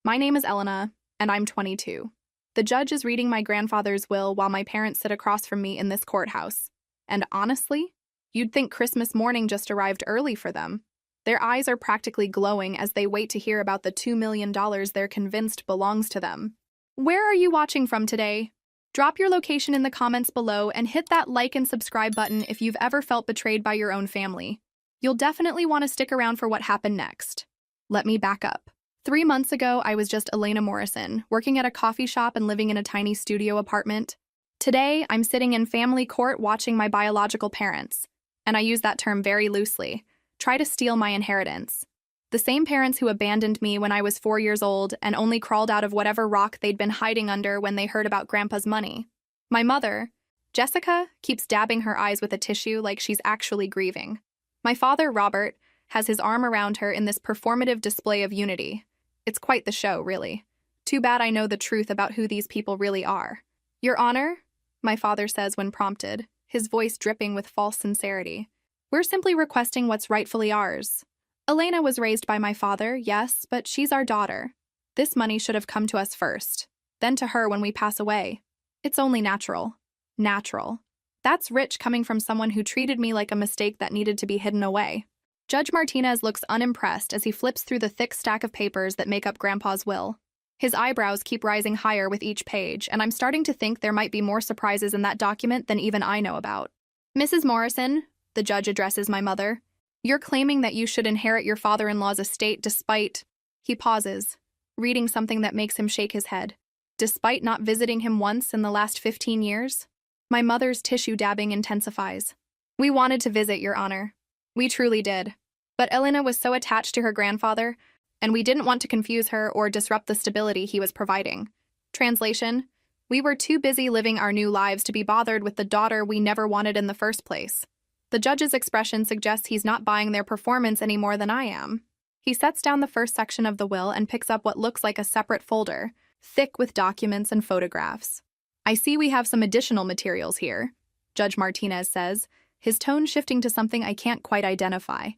My name is Elena, and I'm 22. The judge is reading my grandfather's will while my parents sit across from me in this courthouse. And honestly, you'd think Christmas morning just arrived early for them. Their eyes are practically glowing as they wait to hear about the $2 million they're convinced belongs to them. Where are you watching from today? Drop your location in the comments below and hit that like and subscribe button if you've ever felt betrayed by your own family. You'll definitely want to stick around for what happened next. Let me back up. 3 months ago, I was just Elena Morrison, working at a coffee shop and living in a tiny studio apartment. Today, I'm sitting in family court watching my biological parents, and I use that term very loosely, try to steal my inheritance. The same parents who abandoned me when I was 4 years old and only crawled out of whatever rock they'd been hiding under when they heard about Grandpa's money. My mother, Jessica, keeps dabbing her eyes with a tissue like she's actually grieving. My father, Robert, has his arm around her in this performative display of unity. It's quite the show, really. Too bad I know the truth about who these people really are. Your Honor, my father says when prompted, his voice dripping with false sincerity. We're simply requesting what's rightfully ours. Elena was raised by my father, yes, but she's our daughter. This money should have come to us first, then to her when we pass away. It's only natural. Natural. That's rich coming from someone who treated me like a mistake that needed to be hidden away. Judge Martinez looks unimpressed as he flips through the thick stack of papers that make up Grandpa's will. His eyebrows keep rising higher with each page, and I'm starting to think there might be more surprises in that document than even I know about. Mrs. Morrison, the judge addresses my mother, you're claiming that you should inherit your father-in-law's estate despite... He pauses, reading something that makes him shake his head. Despite not visiting him once in the last 15 years? My mother's tissue dabbing intensifies. We wanted to visit, Your Honor. We truly did. But Elena was so attached to her grandfather, and we didn't want to confuse her or disrupt the stability he was providing. Translation: we were too busy living our new lives to be bothered with the daughter we never wanted in the first place. The judge's expression suggests he's not buying their performance any more than I am. He sets down the first section of the will and picks up what looks like a separate folder, thick with documents and photographs. I see we have some additional materials here, Judge Martinez says, his tone shifting to something I can't quite identify.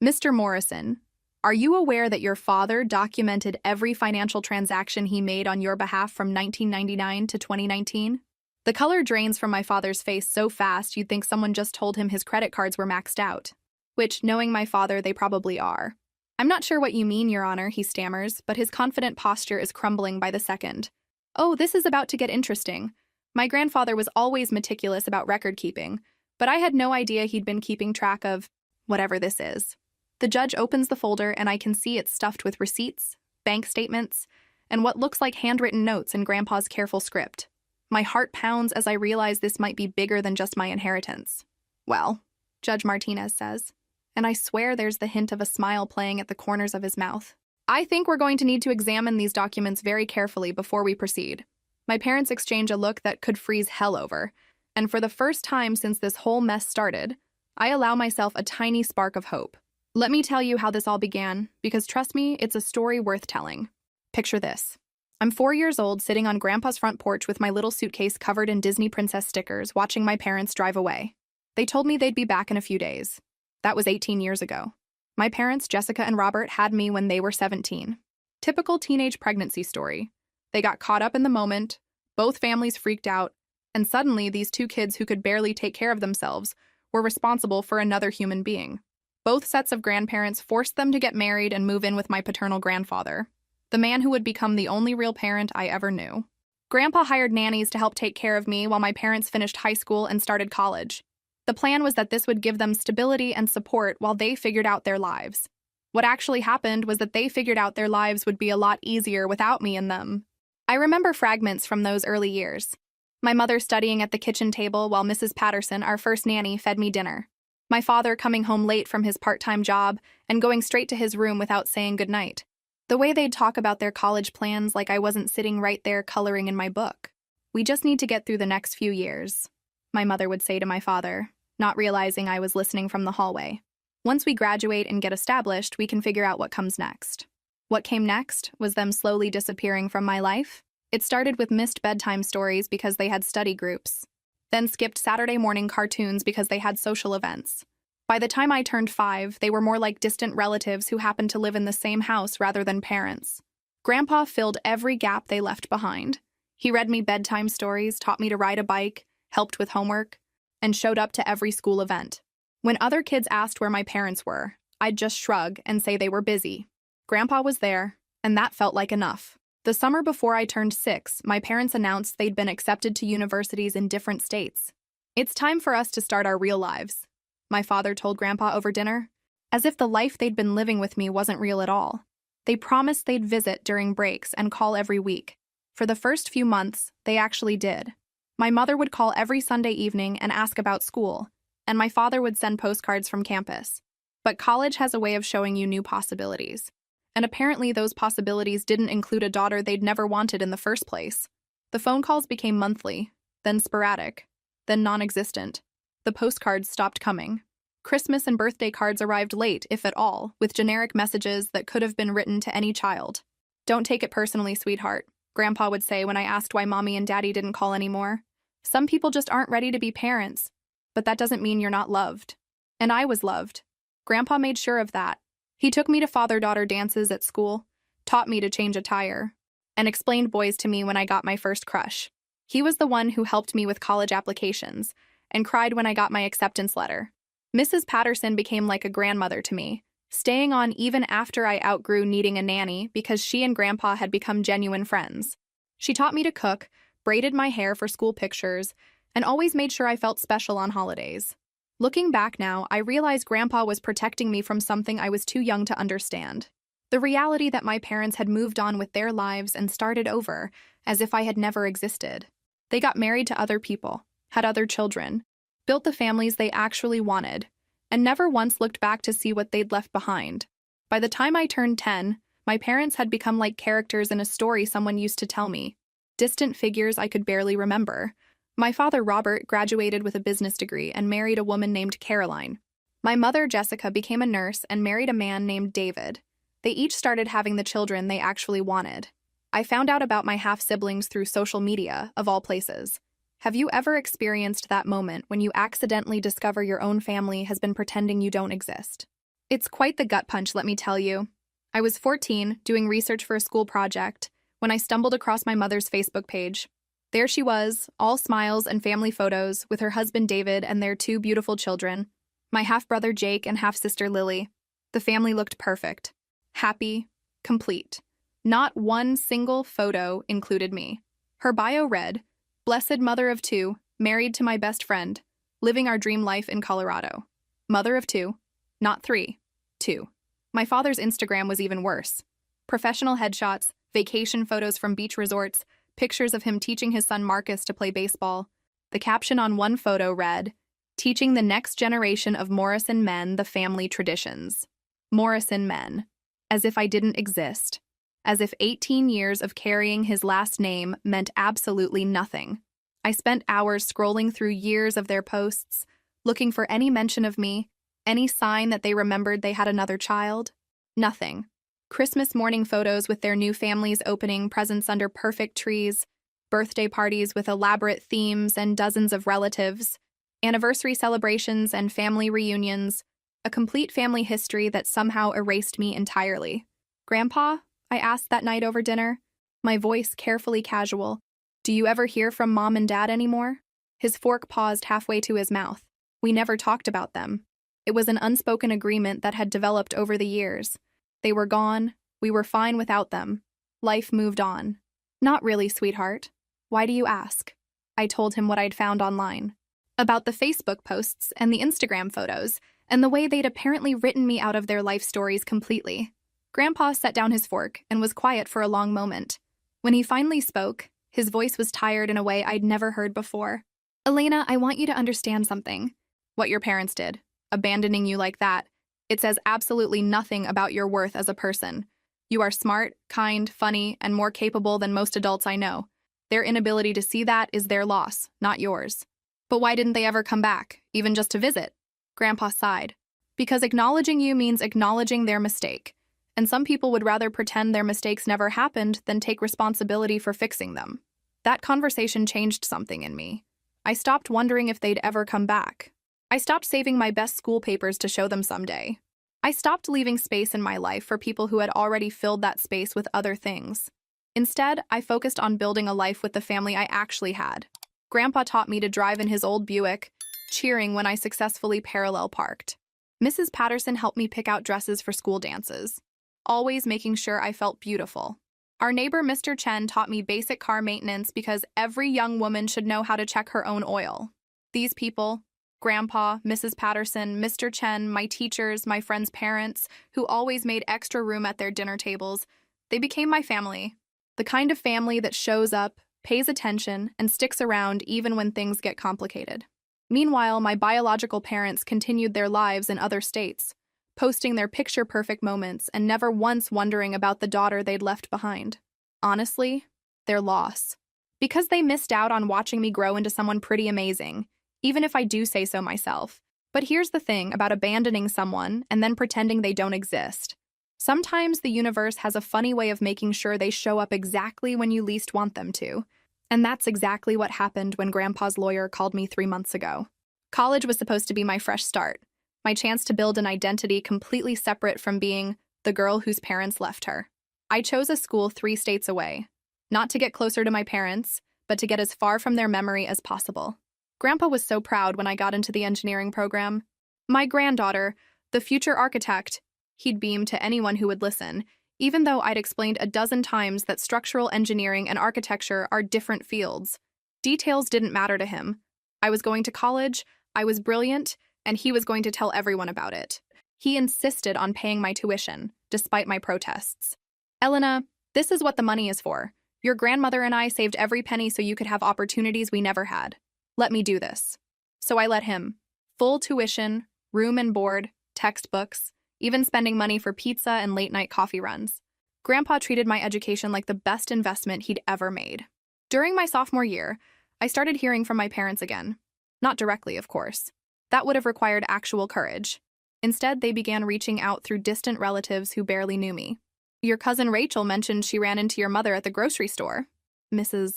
Mr. Morrison, are you aware that your father documented every financial transaction he made on your behalf from 1999 to 2019? The color drains from my father's face so fast you'd think someone just told him his credit cards were maxed out. Which, knowing my father, they probably are. I'm not sure what you mean, Your Honor, he stammers, but his confident posture is crumbling by the second. Oh, this is about to get interesting. My grandfather was always meticulous about record keeping, but I had no idea he'd been keeping track of whatever this is. The judge opens the folder and I can see it's stuffed with receipts, bank statements, and what looks like handwritten notes in Grandpa's careful script. My heart pounds as I realize this might be bigger than just my inheritance. Well, Judge Martinez says, and I swear there's the hint of a smile playing at the corners of his mouth. I think we're going to need to examine these documents very carefully before we proceed. My parents exchange a look that could freeze hell over, and for the first time since this whole mess started, I allow myself a tiny spark of hope. Let me tell you how this all began, because trust me, it's a story worth telling. Picture this. I'm 4 years old, sitting on Grandpa's front porch with my little suitcase covered in Disney princess stickers, watching my parents drive away. They told me they'd be back in a few days. That was 18 years ago. My parents, Jessica and Robert, had me when they were 17. Typical teenage pregnancy story. They got caught up in the moment, both families freaked out, and suddenly these two kids who could barely take care of themselves were responsible for another human being. Both sets of grandparents forced them to get married and move in with my paternal grandfather, the man who would become the only real parent I ever knew. Grandpa hired nannies to help take care of me while my parents finished high school and started college. The plan was that this would give them stability and support while they figured out their lives. What actually happened was that they figured out their lives would be a lot easier without me in them. I remember fragments from those early years. My mother studying at the kitchen table while Mrs. Patterson, our first nanny, fed me dinner. My father coming home late from his part-time job and going straight to his room without saying goodnight. The way they'd talk about their college plans like I wasn't sitting right there coloring in my book. We just need to get through the next few years, my mother would say to my father, not realizing I was listening from the hallway. Once we graduate and get established, we can figure out what comes next. What came next was them slowly disappearing from my life. It started with missed bedtime stories because they had study groups, then skipped Saturday morning cartoons because they had social events. By the time I turned 5, they were more like distant relatives who happened to live in the same house rather than parents. Grandpa filled every gap they left behind. He read me bedtime stories, taught me to ride a bike, helped with homework, and showed up to every school event. When other kids asked where my parents were, I'd just shrug and say they were busy. Grandpa was there, and that felt like enough. The summer before I turned 6, my parents announced they'd been accepted to universities in different states. "It's time for us to start our real lives," my father told Grandpa over dinner, as if the life they'd been living with me wasn't real at all. They promised they'd visit during breaks and call every week. For the first few months, they actually did. My mother would call every Sunday evening and ask about school, and my father would send postcards from campus. But college has a way of showing you new possibilities. And apparently those possibilities didn't include a daughter they'd never wanted in the first place. The phone calls became monthly, then sporadic, then non-existent. The postcards stopped coming. Christmas and birthday cards arrived late, if at all, with generic messages that could have been written to any child. "Don't take it personally, sweetheart," Grandpa would say when I asked why Mommy and Daddy didn't call anymore. "Some people just aren't ready to be parents, but that doesn't mean you're not loved." And I was loved. Grandpa made sure of that. He took me to father-daughter dances at school, taught me to change a tire, and explained boys to me when I got my first crush. He was the one who helped me with college applications and cried when I got my acceptance letter. Mrs. Patterson became like a grandmother to me, staying on even after I outgrew needing a nanny because she and Grandpa had become genuine friends. She taught me to cook, braided my hair for school pictures, and always made sure I felt special on holidays. Looking back now, I realize Grandpa was protecting me from something I was too young to understand. The reality that my parents had moved on with their lives and started over, as if I had never existed. They got married to other people, had other children, built the families they actually wanted, and never once looked back to see what they'd left behind. By the time I turned 10, my parents had become like characters in a story someone used to tell me, distant figures I could barely remember. My father, Robert, graduated with a business degree and married a woman named Caroline. My mother, Jessica, became a nurse and married a man named David. They each started having the children they actually wanted. I found out about my half-siblings through social media, of all places. Have you ever experienced that moment when you accidentally discover your own family has been pretending you don't exist? It's quite the gut punch, let me tell you. I was 14, doing research for a school project, when I stumbled across my mother's Facebook page. There she was, all smiles and family photos, with her husband David and their 2 beautiful children, my half-brother Jake and half-sister Lily. The family looked perfect, happy, complete. Not one single photo included me. Her bio read, "Blessed mother of 2, married to my best friend, living our dream life in Colorado." Mother of 2, not 3, 2. My father's Instagram was even worse. Professional headshots, vacation photos from beach resorts, pictures of him teaching his son Marcus to play baseball. The caption on one photo read, "Teaching the next generation of Morrison men the family traditions." Morrison men. As if I didn't exist. As if 18 years of carrying his last name meant absolutely nothing. I spent hours scrolling through years of their posts, looking for any mention of me, any sign that they remembered they had another child. Nothing. Christmas morning photos with their new families opening presents under perfect trees, birthday parties with elaborate themes and dozens of relatives, anniversary celebrations and family reunions, a complete family history that somehow erased me entirely. "Grandpa?" I asked that night over dinner, my voice carefully casual. "Do you ever hear from Mom and Dad anymore?" His fork paused halfway to his mouth. We never talked about them. It was an unspoken agreement that had developed over the years. They were gone. We were fine without them. Life moved on. "Not really, sweetheart. Why do you ask?" I told him what I'd found online. About the Facebook posts and the Instagram photos, and the way they'd apparently written me out of their life stories completely. Grandpa set down his fork and was quiet for a long moment. When he finally spoke, his voice was tired in a way I'd never heard before. "Elena, I want you to understand something." "What your parents did, abandoning you like that. It says absolutely nothing about your worth as a person. You are smart, kind, funny, and more capable than most adults I know. Their inability to see that is their loss, not yours." "But why didn't they ever come back, even just to visit?" Grandpa sighed. "Because acknowledging you means acknowledging their mistake. And some people would rather pretend their mistakes never happened than take responsibility for fixing them." That conversation changed something in me. I stopped wondering if they'd ever come back. I stopped saving my best school papers to show them someday. I stopped leaving space in my life for people who had already filled that space with other things. Instead, I focused on building a life with the family I actually had. Grandpa taught me to drive in his old Buick, cheering when I successfully parallel parked. Mrs. Patterson helped me pick out dresses for school dances, always making sure I felt beautiful. Our neighbor, Mr. Chen, taught me basic car maintenance because every young woman should know how to check her own oil. These people, Grandpa, Mrs. Patterson, Mr. Chen, my teachers, my friends' parents, who always made extra room at their dinner tables, they became my family. The kind of family that shows up, pays attention, and sticks around even when things get complicated. Meanwhile, my biological parents continued their lives in other states, posting their picture-perfect moments and never once wondering about the daughter they'd left behind. Honestly, their loss. Because they missed out on watching me grow into someone pretty amazing, even if I do say so myself. But here's the thing about abandoning someone and then pretending they don't exist. Sometimes the universe has a funny way of making sure they show up exactly when you least want them to. And that's exactly what happened when Grandpa's lawyer called me 3 months ago. College was supposed to be my fresh start, my chance to build an identity completely separate from being the girl whose parents left her. I chose a school 3 states away, not to get closer to my parents, but to get as far from their memory as possible. Grandpa was so proud when I got into the engineering program. My granddaughter, the future architect, he'd beam to anyone who would listen, even though I'd explained a dozen times that structural engineering and architecture are different fields. Details didn't matter to him. I was going to college, I was brilliant, and he was going to tell everyone about it. He insisted on paying my tuition, despite my protests. Elena, this is what the money is for. Your grandmother and I saved every penny so you could have opportunities we never had. Let me do this. So I let him. Full tuition, room and board, textbooks, even spending money for pizza and late-night coffee runs. Grandpa treated my education like the best investment he'd ever made. During my sophomore year, I started hearing from my parents again. Not directly, of course. That would have required actual courage. Instead, they began reaching out through distant relatives who barely knew me. Your cousin Rachel mentioned she ran into your mother at the grocery store. Mrs.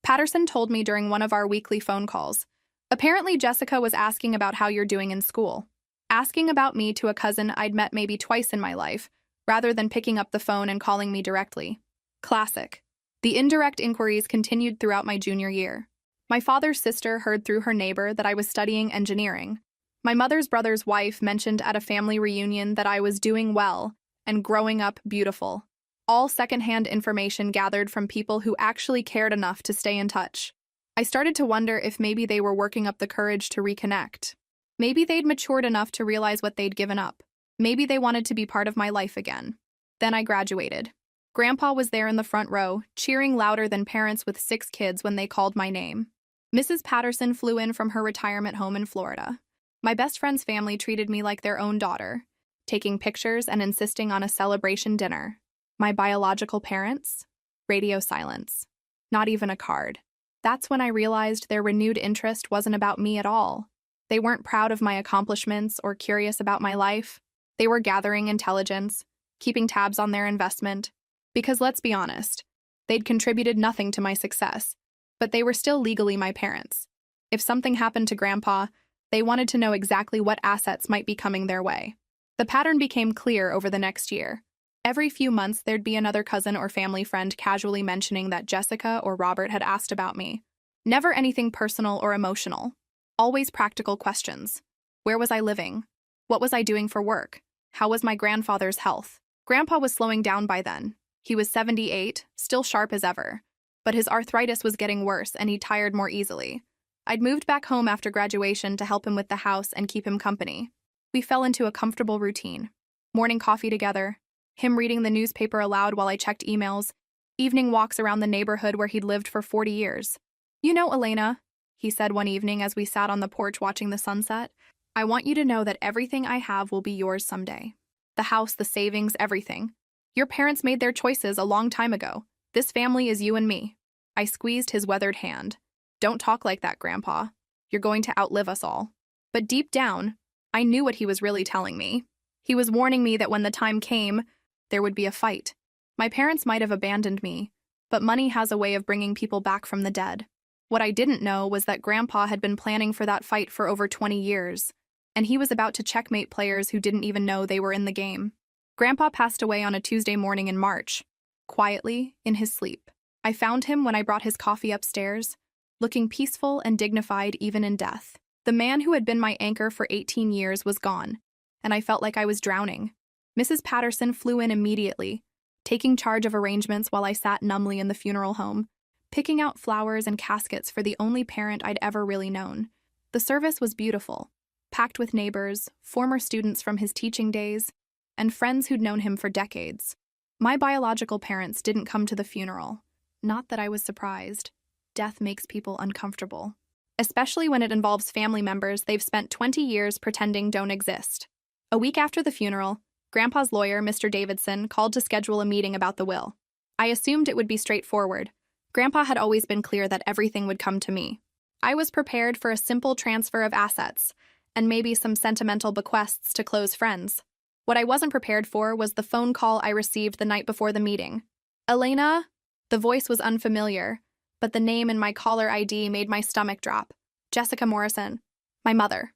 Patterson told me during one of our weekly phone calls. Apparently, Jessica was asking about how you're doing in school. Asking about me to a cousin I'd met maybe twice in my life, rather than picking up the phone and calling me directly. Classic. The indirect inquiries continued throughout my junior year. My father's sister heard through her neighbor that I was studying engineering. My mother's brother's wife mentioned at a family reunion that I was doing well and growing up beautiful. All secondhand information gathered from people who actually cared enough to stay in touch. I started to wonder if maybe they were working up the courage to reconnect. Maybe they'd matured enough to realize what they'd given up. Maybe they wanted to be part of my life again. Then I graduated. Grandpa was there in the front row, cheering louder than parents with 6 kids when they called my name. Mrs. Patterson flew in from her retirement home in Florida. My best friend's family treated me like their own daughter, taking pictures and insisting on a celebration dinner. My biological parents? Radio silence. Not even a card. That's when I realized their renewed interest wasn't about me at all. They weren't proud of my accomplishments or curious about my life. They were gathering intelligence, keeping tabs on their investment. Because let's be honest, they'd contributed nothing to my success, but they were still legally my parents. If something happened to Grandpa, they wanted to know exactly what assets might be coming their way. The pattern became clear over the next year. Every few months, there'd be another cousin or family friend casually mentioning that Jessica or Robert had asked about me. Never anything personal or emotional. Always practical questions. Where was I living? What was I doing for work? How was my grandfather's health? Grandpa was slowing down by then. He was 78, still sharp as ever. But his arthritis was getting worse and he tired more easily. I'd moved back home after graduation to help him with the house and keep him company. We fell into a comfortable routine. Morning coffee together, him reading the newspaper aloud while I checked emails, evening walks around the neighborhood where he'd lived for 40 years. You know, Elena, he said one evening as we sat on the porch watching the sunset, I want you to know that everything I have will be yours someday. The house, the savings, everything. Your parents made their choices a long time ago. This family is you and me. I squeezed his weathered hand. Don't talk like that, Grandpa. You're going to outlive us all. But deep down, I knew what he was really telling me. He was warning me that when the time came, there would be a fight. My parents might have abandoned me, but money has a way of bringing people back from the dead. What I didn't know was that Grandpa had been planning for that fight for over 20 years, and he was about to checkmate players who didn't even know they were in the game. Grandpa passed away on a Tuesday morning in March, quietly, in his sleep. I found him when I brought his coffee upstairs, looking peaceful and dignified even in death. The man who had been my anchor for 18 years was gone, and I felt like I was drowning. Mrs. Patterson flew in immediately, taking charge of arrangements while I sat numbly in the funeral home, picking out flowers and caskets for the only parent I'd ever really known. The service was beautiful, packed with neighbors, former students from his teaching days, and friends who'd known him for decades. My biological parents didn't come to the funeral. Not that I was surprised. Death makes people uncomfortable, especially when it involves family members they've spent 20 years pretending don't exist. A week after the funeral, Grandpa's lawyer, Mr. Davidson, called to schedule a meeting about the will. I assumed it would be straightforward. Grandpa had always been clear that everything would come to me. I was prepared for a simple transfer of assets, and maybe some sentimental bequests to close friends. What I wasn't prepared for was the phone call I received the night before the meeting. Elena? The voice was unfamiliar, but the name in my caller ID made my stomach drop. Jessica Morrison. My mother.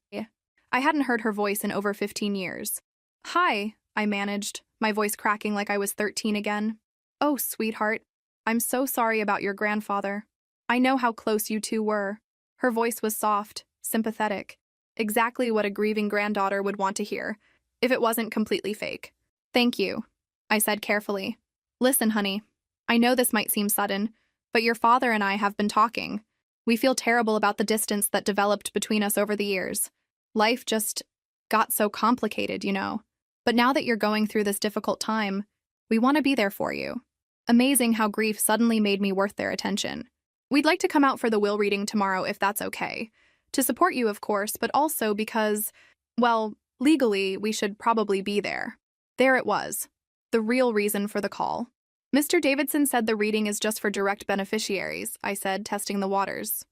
I hadn't heard her voice in over 15 years. Hi, I managed, my voice cracking like I was 13 again. Oh, sweetheart. I'm so sorry about your grandfather. I know how close you two were. Her voice was soft, sympathetic. Exactly what a grieving granddaughter would want to hear, if it wasn't completely fake. Thank you, I said carefully. Listen, honey. I know this might seem sudden, but your father and I have been talking. We feel terrible about the distance that developed between us over the years. Life just got so complicated, you know. But now that you're going through this difficult time, we want to be there for you. Amazing how grief suddenly made me worth their attention. We'd like to come out for the will reading tomorrow if that's okay. To support you, of course, but also because, well, legally, we should probably be there. There it was. The real reason for the call. Mr. Davidson said the reading is just for direct beneficiaries, I said, testing the waters.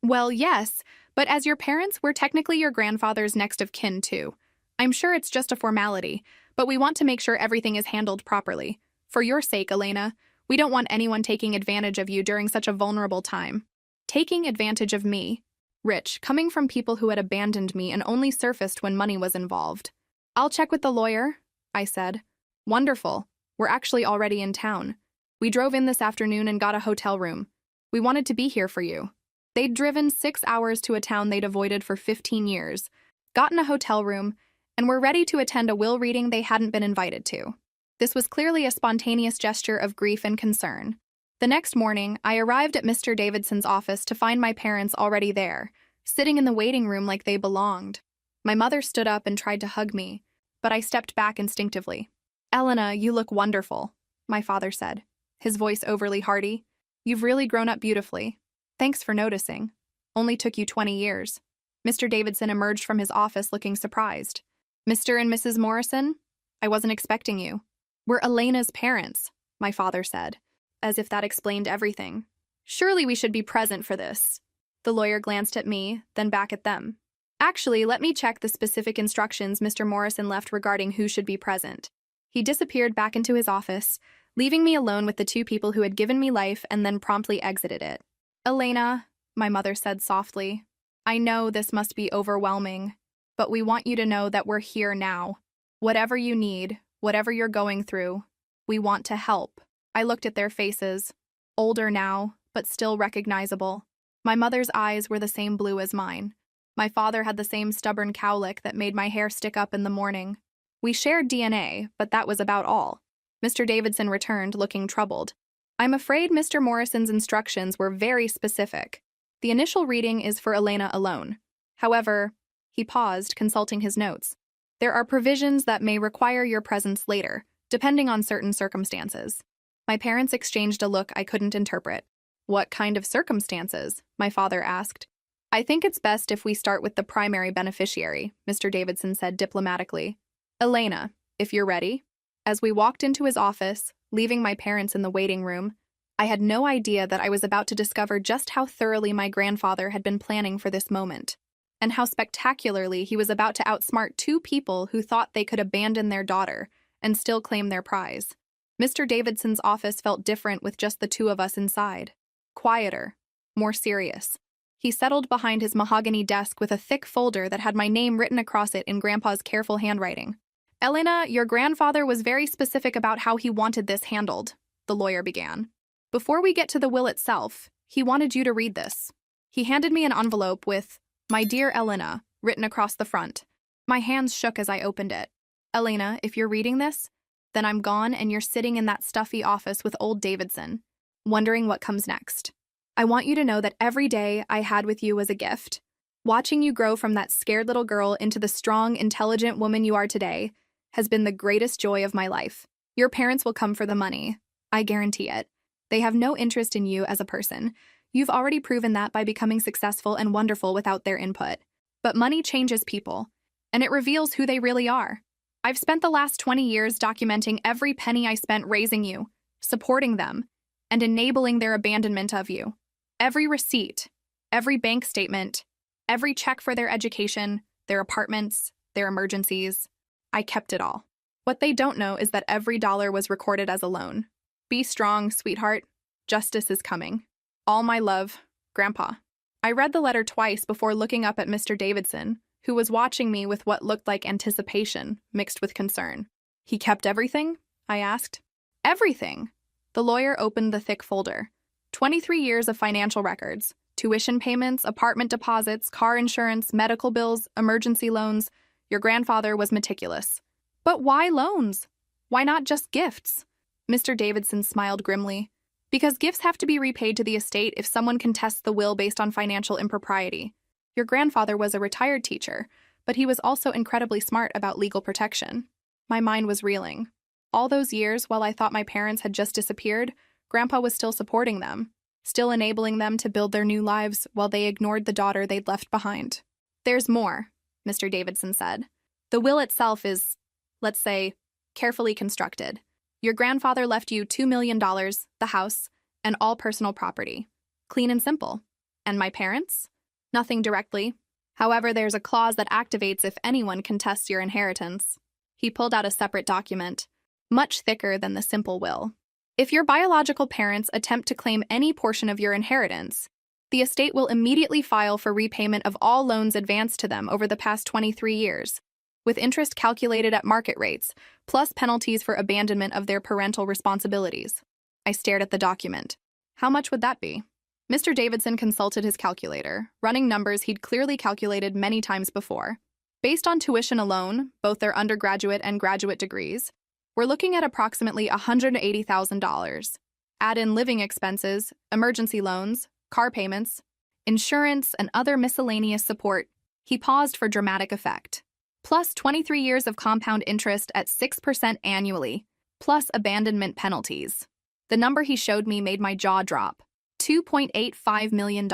Well, yes, but as your parents, we're technically your grandfather's next of kin, too. I'm sure it's just a formality, but we want to make sure everything is handled properly. For your sake, Elena, we don't want anyone taking advantage of you during such a vulnerable time. Taking advantage of me. Rich, coming from people who had abandoned me and only surfaced when money was involved. I'll check with the lawyer, I said. Wonderful. We're actually already in town. We drove in this afternoon and got a hotel room. We wanted to be here for you. They'd driven 6 hours to a town they'd avoided for 15 years, gotten a hotel room, and were ready to attend a will reading they hadn't been invited to. This was clearly a spontaneous gesture of grief and concern. The next morning, I arrived at Mr. Davidson's office to find my parents already there, sitting in the waiting room like they belonged. My mother stood up and tried to hug me, but I stepped back instinctively. Elena, you look wonderful, my father said, his voice overly hearty. You've really grown up beautifully. Thanks for noticing. Only took you 20 years. Mr. Davidson emerged from his office looking surprised. Mr. and Mrs. Morrison? I wasn't expecting you. We're Elena's parents, my father said, as if that explained everything. Surely we should be present for this. The lawyer glanced at me, then back at them. Actually, let me check the specific instructions Mr. Morrison left regarding who should be present. He disappeared back into his office, leaving me alone with the two people who had given me life and then promptly exited it. Elena, my mother said softly, I know this must be overwhelming, but we want you to know that we're here now. Whatever you need, whatever you're going through, we want to help. I looked at their faces, older now, but still recognizable. My mother's eyes were the same blue as mine. My father had the same stubborn cowlick that made my hair stick up in the morning. We shared DNA, but that was about all. Mr. Davidson returned, looking troubled. I'm afraid Mr. Morrison's instructions were very specific. The initial reading is for Elena alone. However, he paused, consulting his notes. There are provisions that may require your presence later, depending on certain circumstances. My parents exchanged a look I couldn't interpret. What kind of circumstances? My father asked. I think it's best if we start with the primary beneficiary, Mr. Davidson said diplomatically. Elena, if you're ready. As we walked into his office, leaving my parents in the waiting room, I had no idea that I was about to discover just how thoroughly my grandfather had been planning for this moment, and how spectacularly he was about to outsmart two people who thought they could abandon their daughter and still claim their prize. Mr. Davidson's office felt different with just the two of us inside. Quieter, more serious. He settled behind his mahogany desk with a thick folder that had my name written across it in Grandpa's careful handwriting. "Elena, your grandfather was very specific about how he wanted this handled," the lawyer began. "Before we get to the will itself, he wanted you to read this." He handed me an envelope with, "My dear Elena," written across the front. My hands shook as I opened it. "Elena, if you're reading this, then I'm gone and you're sitting in that stuffy office with old Davidson, wondering what comes next. I want you to know that every day I had with you was a gift. Watching you grow from that scared little girl into the strong, intelligent woman you are today has been the greatest joy of my life. Your parents will come for the money. I guarantee it. They have no interest in you as a person. You've already proven that by becoming successful and wonderful without their input. But money changes people, and it reveals who they really are. I've spent the last 20 years documenting every penny I spent raising you, supporting them, and enabling their abandonment of you. Every receipt, every bank statement, every check for their education, their apartments, their emergencies. I kept it all. What they don't know is that every dollar was recorded as a loan. Be strong, sweetheart. Justice is coming. All my love, Grandpa." I read the letter twice before looking up at Mr. Davidson, who was watching me with what looked like anticipation mixed with concern. "He kept everything?" I asked. "Everything." The lawyer opened the thick folder. 23 years of financial records, tuition payments, apartment deposits, car insurance, medical bills, emergency loans. Your grandfather was meticulous. "But why loans? Why not just gifts?" Mr. Davidson smiled grimly. "Because gifts have to be repaid to the estate if someone contests the will based on financial impropriety. Your grandfather was a retired teacher, but he was also incredibly smart about legal protection." My mind was reeling. All those years, while I thought my parents had just disappeared, Grandpa was still supporting them, still enabling them to build their new lives while they ignored the daughter they'd left behind. "There's more," Mr. Davidson said. "The will itself is, let's say, carefully constructed. Your grandfather left you $2 million, the house, and all personal property. Clean and simple. And my parents? Nothing directly. However, there's a clause that activates if anyone contests your inheritance." He pulled out a separate document, much thicker than the simple will. "If your biological parents attempt to claim any portion of your inheritance, the estate will immediately file for repayment of all loans advanced to them over the past 23 years, with interest calculated at market rates, plus penalties for abandonment of their parental responsibilities." I stared at the document. "How much would that be?" Mr. Davidson consulted his calculator, running numbers he'd clearly calculated many times before. Based on tuition alone, both their undergraduate and graduate degrees, we're looking at approximately $180,000. Add in living expenses, emergency loans, car payments, insurance, and other miscellaneous support. He paused for dramatic effect. Plus 23 years of compound interest at 6% annually, plus abandonment penalties. The number he showed me made my jaw drop. $2.85 million.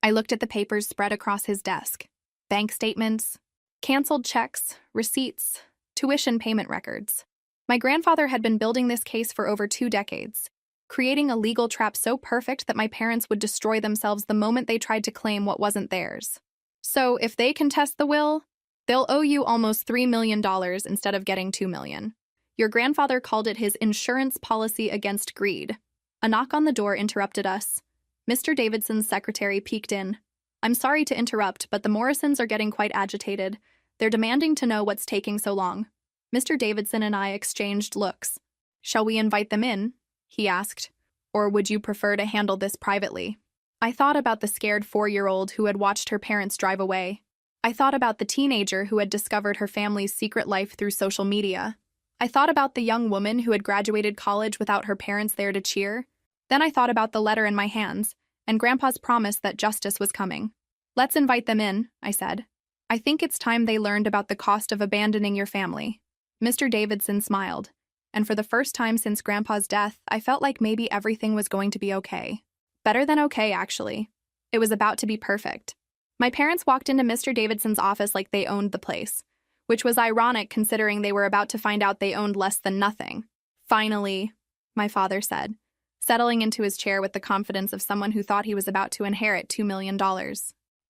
I looked at the papers spread across his desk. Bank statements, canceled checks, receipts, tuition payment records. My grandfather had been building this case for over 2 decades, creating a legal trap so perfect that my parents would destroy themselves the moment they tried to claim what wasn't theirs. So if they contest the will, they'll owe you almost $3 million instead of getting $2 million. Your grandfather called it his insurance policy against greed. A knock on the door interrupted us. Mr. Davidson's secretary peeked in. "I'm sorry to interrupt, but the Morrisons are getting quite agitated. They're demanding to know what's taking so long." Mr. Davidson and I exchanged looks. "Shall we invite them in?" he asked. "Or would you prefer to handle this privately?" I thought about the scared 4-year-old who had watched her parents drive away. I thought about the teenager who had discovered her family's secret life through social media. I thought about the young woman who had graduated college without her parents there to cheer. Then I thought about the letter in my hands, and Grandpa's promise that justice was coming. "Let's invite them in," I said. "I think it's time they learned about the cost of abandoning your family." Mr. Davidson smiled, and for the first time since Grandpa's death, I felt like maybe everything was going to be okay. Better than okay, actually. It was about to be perfect. My parents walked into Mr. Davidson's office like they owned the place, which was ironic considering they were about to find out they owned less than nothing. "Finally," my father said, settling into his chair with the confidence of someone who thought he was about to inherit $2 million.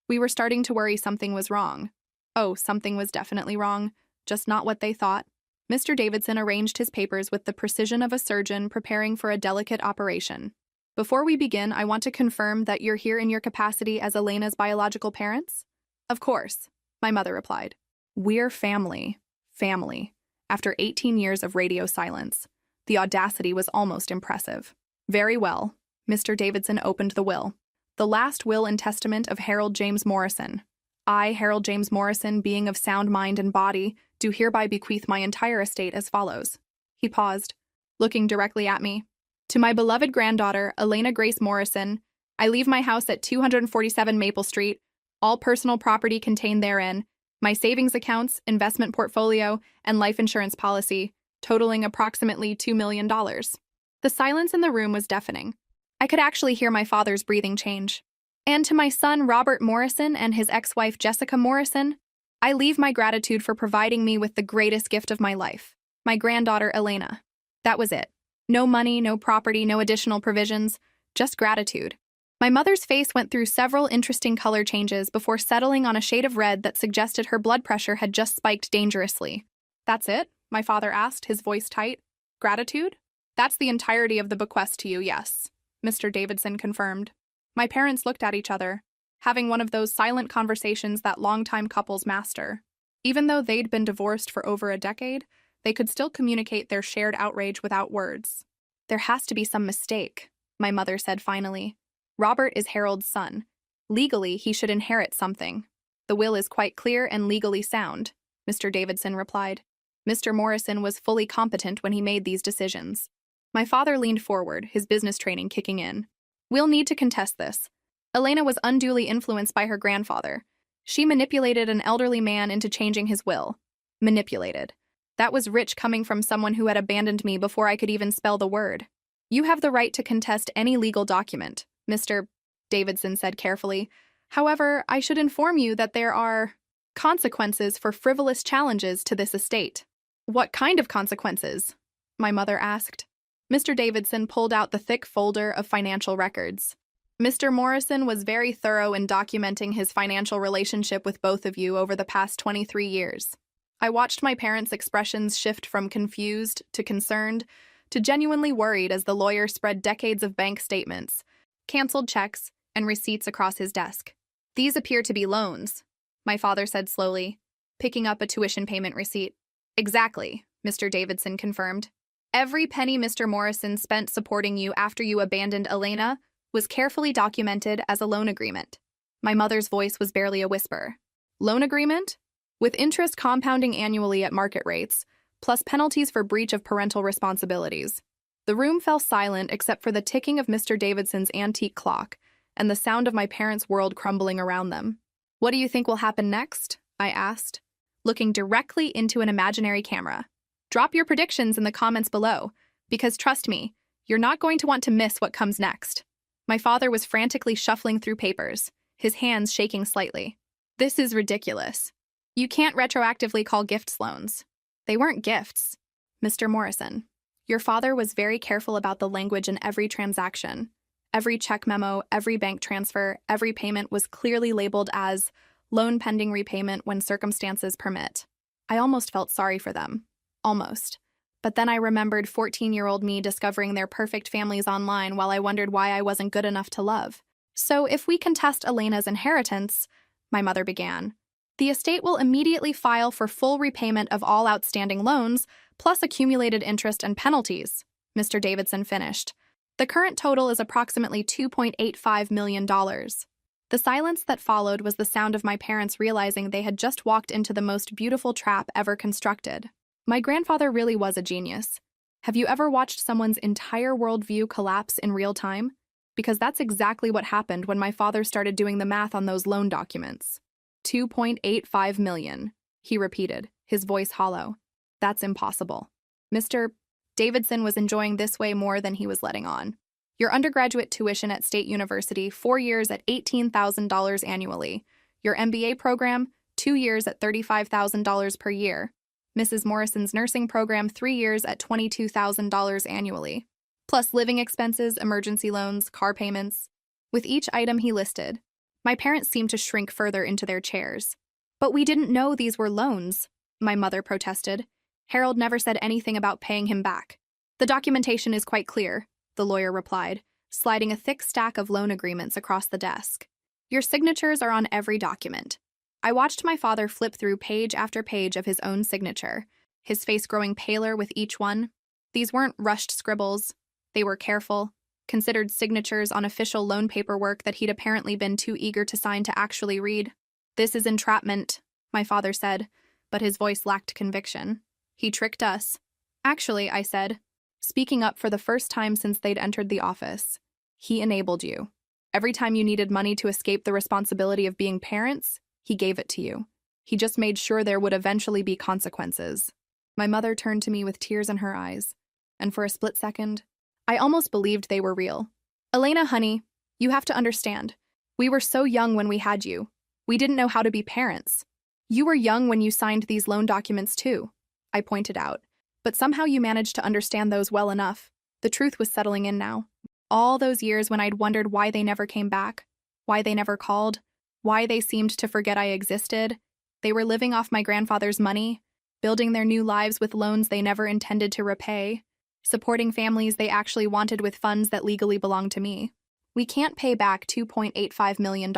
We were starting to worry something was wrong. Oh, something was definitely wrong, just not what they thought. Mr. Davidson arranged his papers with the precision of a surgeon preparing for a delicate operation. Before we begin, I want to confirm that you're here in your capacity as Elena's biological parents? Of course, my mother replied. We're family. Family. After 18 years of radio silence, the audacity was almost impressive. Very well. Mr. Davidson opened the will. The last will and testament of Harold James Morrison. I, Harold James Morrison, being of sound mind and body, do hereby bequeath my entire estate as follows. He paused, looking directly at me. To my beloved granddaughter, Elena Grace Morrison, I leave my house at 247 Maple Street, all personal property contained therein, my savings accounts, investment portfolio, and life insurance policy, totaling approximately $2 million. The silence in the room was deafening. I could actually hear my father's breathing change. And to my son, Robert Morrison, and his ex-wife, Jessica Morrison, I leave my gratitude for providing me with the greatest gift of my life, my granddaughter, Elena. That was it. No money, no property, no additional provisions, just gratitude. My mother's face went through several interesting color changes before settling on a shade of red that suggested her blood pressure had just spiked dangerously. That's it? My father asked, his voice tight. Gratitude? That's the entirety of the bequest to you, yes, Mr. Davidson confirmed. My parents looked at each other, having one of those silent conversations that longtime couples master. Even though they'd been divorced for over a decade, they could still communicate their shared outrage without words. There has to be some mistake, my mother said finally. Robert is Harold's son. Legally, he should inherit something. The will is quite clear and legally sound, Mr. Davidson replied. Mr. Morrison was fully competent when he made these decisions. My father leaned forward, his business training kicking in. We'll need to contest this. Elena was unduly influenced by her grandfather. She manipulated an elderly man into changing his will. Manipulated. That was rich coming from someone who had abandoned me before I could even spell the word. You have the right to contest any legal document, Mr. Davidson said carefully. However, I should inform you that there are consequences for frivolous challenges to this estate. What kind of consequences? My mother asked. Mr. Davidson pulled out the thick folder of financial records. Mr. Morrison was very thorough in documenting his financial relationship with both of you over the past 23 years. I watched my parents' expressions shift from confused to concerned to genuinely worried as the lawyer spread decades of bank statements, canceled checks, and receipts across his desk. These appear to be loans, my father said slowly, picking up a tuition payment receipt. Exactly, Mr. Davidson confirmed. Every penny Mr. Morrison spent supporting you after you abandoned Elena was carefully documented as a loan agreement. My mother's voice was barely a whisper. Loan agreement? With interest compounding annually at market rates, plus penalties for breach of parental responsibilities. The room fell silent except for the ticking of Mr. Davidson's antique clock and the sound of my parents' world crumbling around them. What do you think will happen next? I asked, looking directly into an imaginary camera. Drop your predictions in the comments below, because trust me, you're not going to want to miss what comes next. My father was frantically shuffling through papers, his hands shaking slightly. This is ridiculous. You can't retroactively call gifts loans. They weren't gifts. Mr. Morrison, your father was very careful about the language in every transaction. Every check memo, every bank transfer, every payment was clearly labeled as loan pending repayment when circumstances permit. I almost felt sorry for them. Almost. But then I remembered 14-year-old me discovering their perfect families online while I wondered why I wasn't good enough to love. So if we contest Elena's inheritance, my mother began, the estate will immediately file for full repayment of all outstanding loans, plus accumulated interest and penalties, Mr. Davidson finished. The current total is approximately $2.85 million. The silence that followed was the sound of my parents realizing they had just walked into the most beautiful trap ever constructed. My grandfather really was a genius. Have you ever watched someone's entire worldview collapse in real time? Because that's exactly what happened when my father started doing the math on those loan documents. 2.85 million, he repeated, his voice hollow. That's impossible. Mr. Davidson was enjoying this way more than he was letting on. Your undergraduate tuition at State University, 4 years at $18,000 annually. Your MBA program, 2 years at $35,000 per year. Mrs. Morrison's nursing program, 3 years at $22,000 annually. Plus living expenses, emergency loans, car payments. With each item he listed, my parents seemed to shrink further into their chairs. But we didn't know these were loans, my mother protested. Harold never said anything about paying him back. The documentation is quite clear, the lawyer replied. sliding a thick stack of loan agreements across the desk. Your signatures are on every document. I watched my father flip through page after page of his own signature, his face growing paler with each one. These weren't rushed scribbles. They were careful, considered signatures on official loan paperwork that he'd apparently been too eager to sign to actually read. "This is entrapment," my father said, but his voice lacked conviction. "He tricked us." "Actually," I said, speaking up for the first time since they'd entered the office, "he enabled you. Every time you needed money to escape the responsibility of being parents, he gave it to you. He just made sure there would eventually be consequences." My mother turned to me with tears in her eyes, and for a split second, I almost believed they were real. "Elena, honey, you have to understand. We were so young when we had you. We didn't know how to be parents. You were young when you signed these loan documents too," I pointed out. "But somehow you managed to understand those well enough." The truth was settling in now. All those years when I'd wondered why they never came back, why they never called, why they seemed to forget I existed, they were living off my grandfather's money, building their new lives with loans they never intended to repay, supporting families they actually wanted with funds that legally belonged to me. "We can't pay back $2.85 million,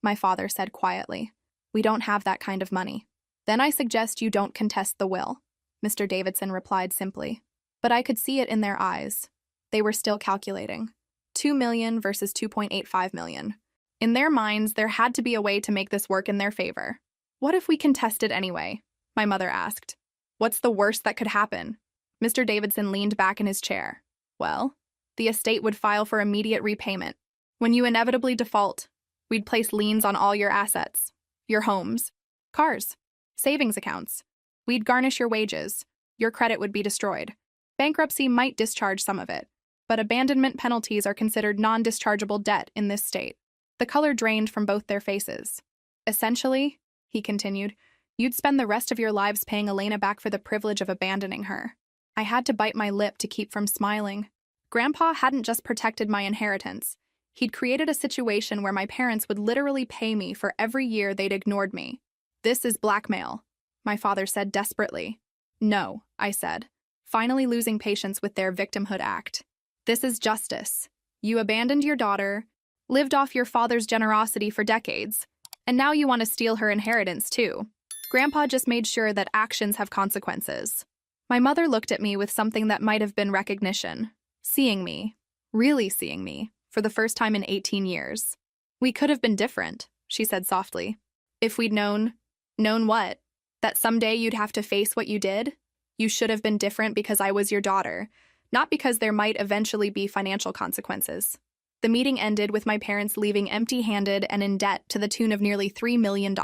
my father said quietly. "We don't have that kind of money." "Then I suggest you don't contest the will," Mr. Davidson replied simply. But I could see it in their eyes. They were still calculating. $2 million versus $2.85 million. In their minds, there had to be a way to make this work in their favor. "What if we contested anyway?" my mother asked. "What's the worst that could happen?" Mr. Davidson leaned back in his chair. "Well, the estate would file for immediate repayment. When you inevitably default, we'd place liens on all your assets, your homes, cars, savings accounts. We'd garnish your wages. Your credit would be destroyed. Bankruptcy might discharge some of it, but abandonment penalties are considered non-dischargeable debt in this state." The color drained from both their faces. "Essentially," he continued, "you'd spend the rest of your lives paying Elena back for the privilege of abandoning her." I had to bite my lip to keep from smiling. Grandpa hadn't just protected my inheritance. He'd created a situation where my parents would literally pay me for every year they'd ignored me. "This is blackmail," my father said desperately. "No," I said, finally losing patience with their victimhood act. "This is justice. You abandoned your daughter, lived off your father's generosity for decades, and now you want to steal her inheritance too. Grandpa just made sure that actions have consequences." My mother looked at me with something that might have been recognition, seeing me, really seeing me, for the first time in 18 years. "We could have been different," she said softly. "If we'd known what? That someday you'd have to face what you did? You should have been different because I was your daughter, not because there might eventually be financial consequences." The meeting ended with my parents leaving empty-handed and in debt to the tune of nearly $3 million.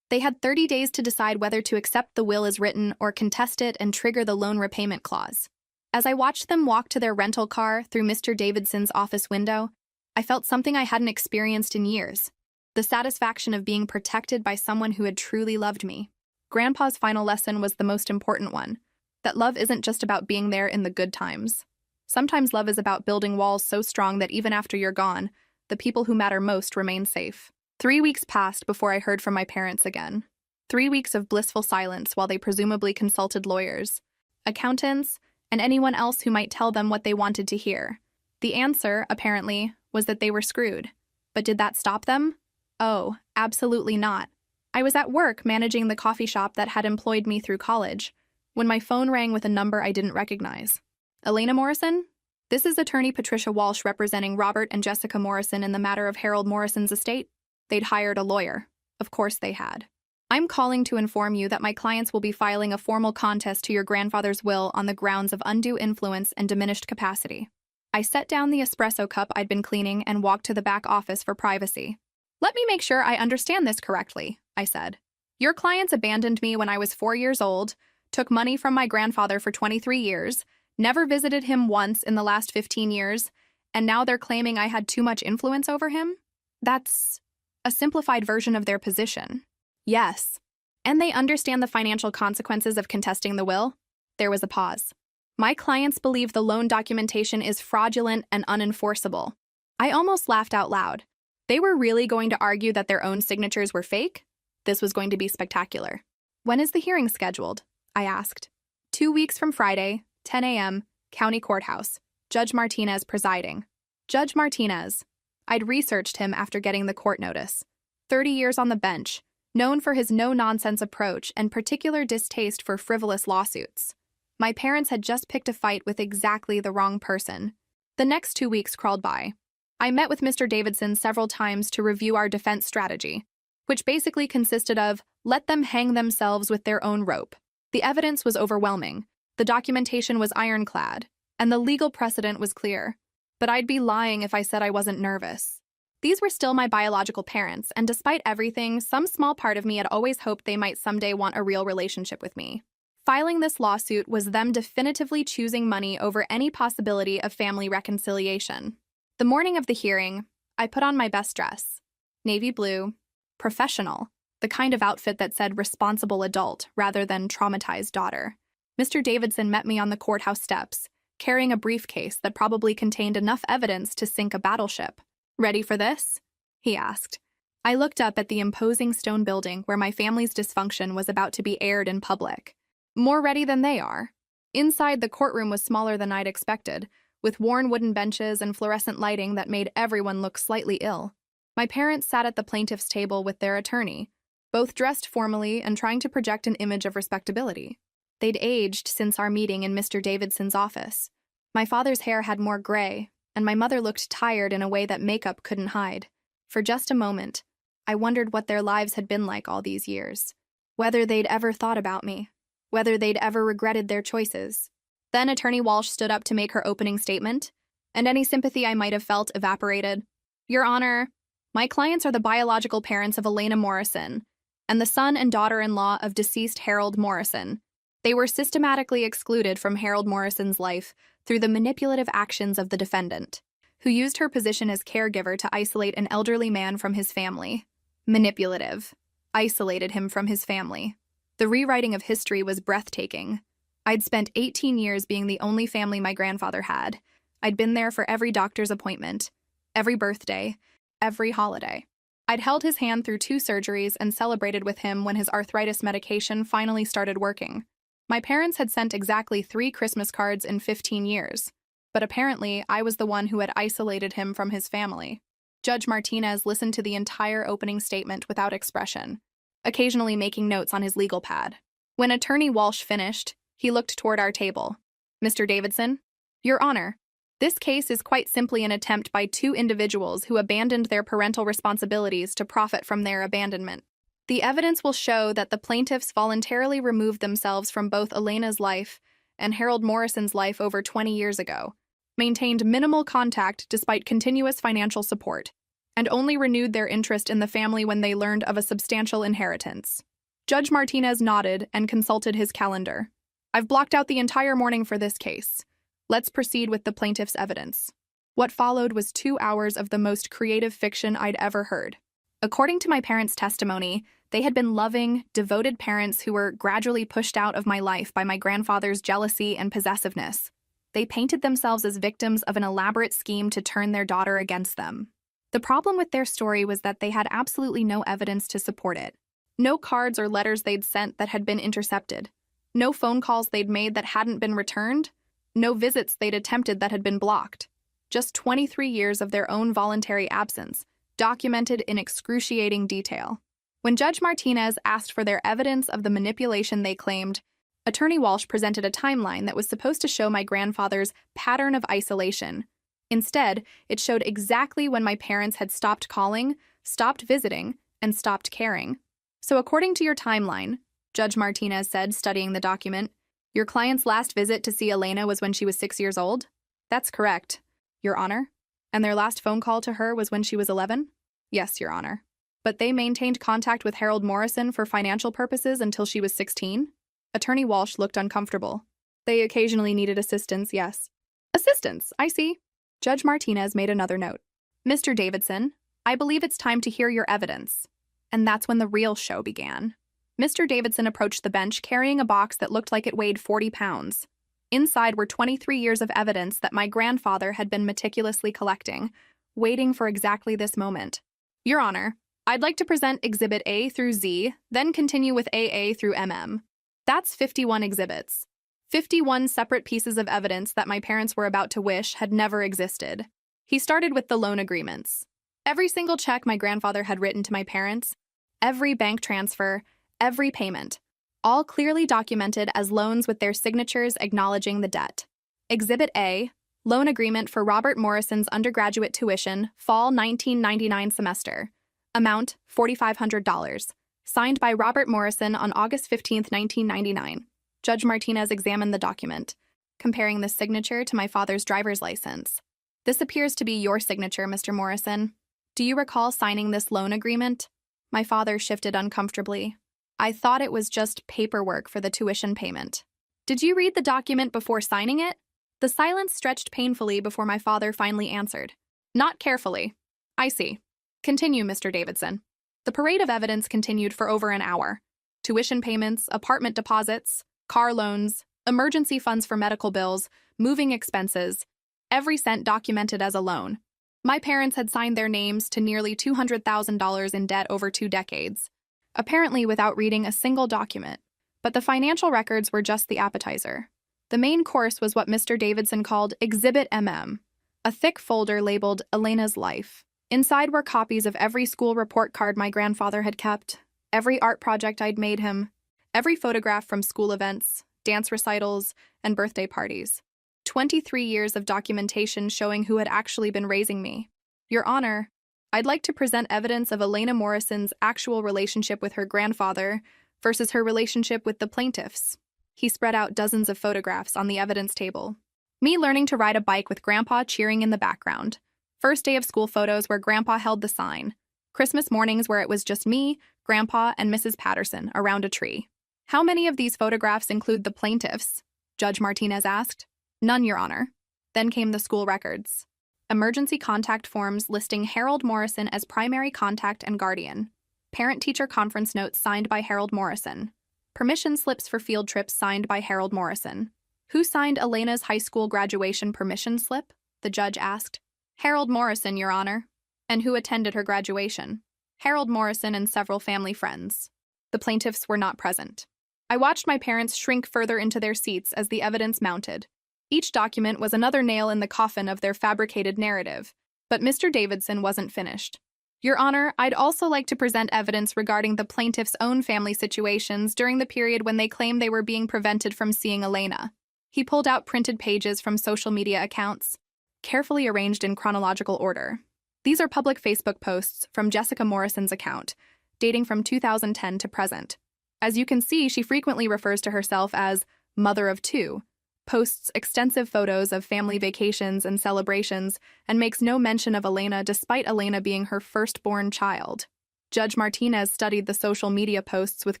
They had 30 days to decide whether to accept the will as written or contest it and trigger the loan repayment clause. As I watched them walk to their rental car through Mr. Davidson's office window, I felt something I hadn't experienced in years: the satisfaction of being protected by someone who had truly loved me. Grandpa's final lesson was the most important one: that love isn't just about being there in the good times. Sometimes love is about building walls so strong that even after you're gone, the people who matter most remain safe. 3 weeks passed before I heard from my parents again. 3 weeks of blissful silence while they presumably consulted lawyers, accountants, and anyone else who might tell them what they wanted to hear. The answer, apparently, was that they were screwed. But did that stop them? Oh, absolutely not. I was at work managing the coffee shop that had employed me through college, when my phone rang with a number I didn't recognize. "Elena Morrison? This is attorney Patricia Walsh representing Robert and Jessica Morrison in the matter of Harold Morrison's estate." They'd hired a lawyer. Of course they had. "I'm calling to inform you that my clients will be filing a formal contest to your grandfather's will on the grounds of undue influence and diminished capacity." I set down the espresso cup I'd been cleaning and walked to the back office for privacy. "Let me make sure I understand this correctly," I said. "Your clients abandoned me when I was 4 years old, took money from my grandfather for 23 years, never visited him once in the last 15 years, and now they're claiming I had too much influence over him? That's a simplified version of their position." "Yes. And they understand the financial consequences of contesting the will?" There was a pause. "My clients believe the loan documentation is fraudulent and unenforceable." I almost laughed out loud. They were really going to argue that their own signatures were fake? This was going to be spectacular. "When is the hearing scheduled?" I asked. 2 weeks from Friday, 10 a.m., County Courthouse. Judge Martinez presiding. Judge Martinez. I'd researched him after getting the court notice. 30 years on the bench, known for his no-nonsense approach and particular distaste for frivolous lawsuits. My parents had just picked a fight with exactly the wrong person. The next 2 weeks crawled by. I met with Mr. Davidson several times to review our defense strategy, which basically consisted of, let them hang themselves with their own rope. The evidence was overwhelming, the documentation was ironclad, and the legal precedent was clear. But I'd be lying if I said I wasn't nervous. These were still my biological parents, and despite everything, some small part of me had always hoped they might someday want a real relationship with me. Filing this lawsuit was them definitively choosing money over any possibility of family reconciliation. The morning of the hearing, I put on my best dress. Navy blue, professional, the kind of outfit that said responsible adult rather than traumatized daughter. Mr. Davidson met me on the courthouse steps, carrying a briefcase that probably contained enough evidence to sink a battleship. "Ready for this?" he asked. I looked up at the imposing stone building where my family's dysfunction was about to be aired in public. More ready than they are. Inside, the courtroom was smaller than I'd expected, with worn wooden benches and fluorescent lighting that made everyone look slightly ill. My parents sat at the plaintiff's table with their attorney, both dressed formally and trying to project an image of respectability. They'd aged since our meeting in Mr. Davidson's office. My father's hair had more gray, and my mother looked tired in a way that makeup couldn't hide. For just a moment, I wondered what their lives had been like all these years. Whether they'd ever thought about me. Whether they'd ever regretted their choices. Then Attorney Walsh stood up to make her opening statement, and any sympathy I might have felt evaporated. "Your Honor, my clients are the biological parents of Elena Morrison, and the son and daughter-in-law of deceased Harold Morrison. They were systematically excluded from Harold Morrison's life through the manipulative actions of the defendant, who used her position as caregiver to isolate an elderly man from his family. Manipulative. Isolated him from his family. The rewriting of history was breathtaking. I'd spent 18 years being the only family my grandfather had. I'd been there for every doctor's appointment, every birthday, every holiday. I'd held his hand through 2 surgeries and celebrated with him when his arthritis medication finally started working. My parents had sent exactly 3 Christmas cards in 15 years, but apparently I was the one who had isolated him from his family. Judge Martinez listened to the entire opening statement without expression, occasionally making notes on his legal pad. When Attorney Walsh finished, he looked toward our table. "Mr. Davidson, Your Honor, this case is quite simply an attempt by 2 individuals who abandoned their parental responsibilities to profit from their abandonment. The evidence will show that the plaintiffs voluntarily removed themselves from both Elena's life and Harold Morrison's life over 20 years ago, maintained minimal contact despite continuous financial support, and only renewed their interest in the family when they learned of a substantial inheritance." Judge Martinez nodded and consulted his calendar. "I've blocked out the entire morning for this case. Let's proceed with the plaintiff's evidence." What followed was 2 hours of the most creative fiction I'd ever heard. According to my parents' testimony, they had been loving, devoted parents who were gradually pushed out of my life by my grandfather's jealousy and possessiveness. They painted themselves as victims of an elaborate scheme to turn their daughter against them. The problem with their story was that they had absolutely no evidence to support it. No cards or letters they'd sent that had been intercepted. No phone calls they'd made that hadn't been returned. No visits they'd attempted that had been blocked. Just 23 years of their own voluntary absence, documented in excruciating detail. When Judge Martinez asked for their evidence of the manipulation they claimed, Attorney Walsh presented a timeline that was supposed to show my grandfather's pattern of isolation. Instead, it showed exactly when my parents had stopped calling, stopped visiting, and stopped caring. "So according to your timeline," Judge Martinez said, studying the document, "your client's last visit to see Elena was when she was 6 years old?" "That's correct, Your Honor." "And their last phone call to her was when she was 11? "Yes, Your Honor." "But they maintained contact with Harold Morrison for financial purposes until she was 16? Attorney Walsh looked uncomfortable. "They occasionally needed assistance, yes." "Assistance, I see." Judge Martinez made another note. "Mr. Davidson, I believe it's time to hear your evidence." And that's when the real show began. Mr. Davidson approached the bench carrying a box that looked like it weighed 40 pounds. Inside were 23 years of evidence that my grandfather had been meticulously collecting, waiting for exactly this moment. "Your Honor, I'd like to present Exhibit A through Z, then continue with AA through MM. That's 51 exhibits. 51 separate pieces of evidence that my parents were about to wish had never existed. He started with the loan agreements. Every single check my grandfather had written to my parents, every bank transfer, every payment, all clearly documented as loans with their signatures acknowledging the debt. Exhibit A, loan agreement for Robert Morrison's undergraduate tuition, fall 1999 semester. Amount, $4,500. Signed by Robert Morrison on August 15, 1999. Judge Martinez examined the document, comparing the signature to my father's driver's license. This appears to be your signature, Mr. Morrison. Do you recall signing this loan agreement? My father shifted uncomfortably. I thought it was just paperwork for the tuition payment. Did you read the document before signing it? The silence stretched painfully before my father finally answered. Not carefully. I see. Continue, Mr. Davidson. The parade of evidence continued for over an hour. Tuition payments, apartment deposits, car loans, emergency funds for medical bills, moving expenses, every cent documented as a loan. My parents had signed their names to nearly $200,000 in debt over 2 decades, apparently without reading a single document. But the financial records were just the appetizer. The main course was what Mr. Davidson called Exhibit MM, a thick folder labeled Elena's Life. Inside were copies of every school report card my grandfather had kept, every art project I'd made him, every photograph from school events, dance recitals, and birthday parties. 23 years of documentation showing who had actually been raising me. Your Honor, I'd like to present evidence of Elena Morrison's actual relationship with her grandfather versus her relationship with the plaintiffs. He spread out dozens of photographs on the evidence table. Me learning to ride a bike with Grandpa cheering in the background. First day of school photos where Grandpa held the sign. Christmas mornings where it was just me, Grandpa, and Mrs. Patterson around a tree. How many of these photographs include the plaintiffs? Judge Martinez asked. None, Your Honor. Then came the school records. Emergency contact forms listing Harold Morrison as primary contact and guardian. Parent-teacher conference notes signed by Harold Morrison. Permission slips for field trips signed by Harold Morrison. Who signed Elena's high school graduation permission slip? The judge asked. Harold Morrison, Your Honor. And who attended her graduation? Harold Morrison and several family friends. The plaintiffs were not present. I watched my parents shrink further into their seats as the evidence mounted. Each document was another nail in the coffin of their fabricated narrative. But Mr. Davidson wasn't finished. Your Honor, I'd also like to present evidence regarding the plaintiff's own family situations during the period when they claimed they were being prevented from seeing Elena. He pulled out printed pages from social media accounts, carefully arranged in chronological order. These are public Facebook posts from Jessica Morrison's account, dating from 2010 to present. As you can see, she frequently refers to herself as mother of 2, posts extensive photos of family vacations and celebrations, and makes no mention of Elena despite Elena being her firstborn child. Judge Martinez studied the social media posts with